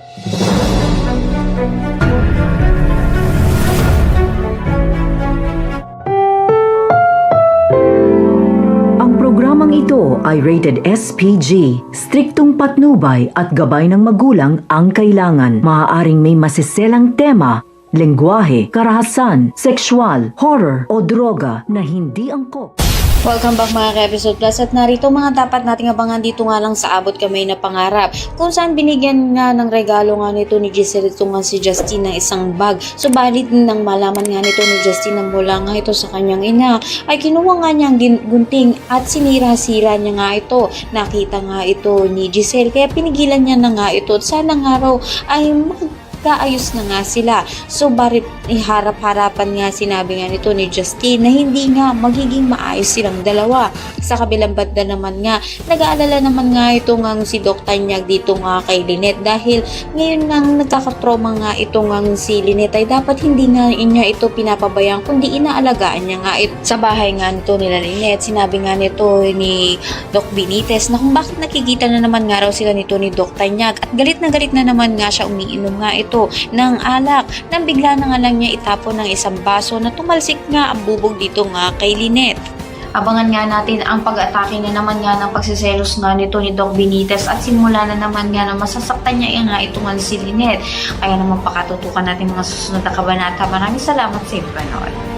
Ang programang ito ay rated SPG. Striktong patnubay at gabay ng magulang ang kailangan. Maaaring may masiselang tema, lengguwahe, karahasan, sexual, horror o droga na hindi angkop. Welcome back mga ka-Episode Plus at narito mga dapat nating abangan dito nga lang sa Abot Kamay na Pangarap kung saan binigyan nga ng regalo nga nito ni Giselle ito nga si Justine ng isang bag. Subalit nang malaman nga nito ni Justine na mula nga ito sa kanyang ina ay kinuha nga niyang gunting at sinira-sira niya nga ito. Nakita nga ito ni Giselle kaya pinigilan niya na nga ito at sana nga raw ay kaayos na nga sila. So barit iharap-harapan nga sinabi nga nito ni Justine na hindi nga magiging maayos silang dalawa. Sa kabilang banda naman nga, nag-aalala naman nga ito nga si Doc Tanyag dito nga kay Lynette dahil ngayon nga nagkakatroma nga ito nga si Lynette ay dapat hindi nga niya ito pinapabayaan kundi inaalagaan niya nga ito. Sa bahay nga nito nila Lynette, sinabi nga nito ni Doc Benitez na kung bakit nakikita na naman nga raw sila nito ni Doc Tanyag at galit na naman nga siya umiinom nga ito ng alak nang bigla na nga lang niya itapon ng isang baso na tumalsik nga ang bubog dito nga kay Lynette. Abangan nga natin ang pag-atake na naman nga ng pagsiselos nga nito ni Doc Benitez at simula na naman nga na masasaktan niya nga ito nga si Lynette. Kaya naman pakatutukan natin mga susunod na kabanata. Maraming salamat sa inyo panood.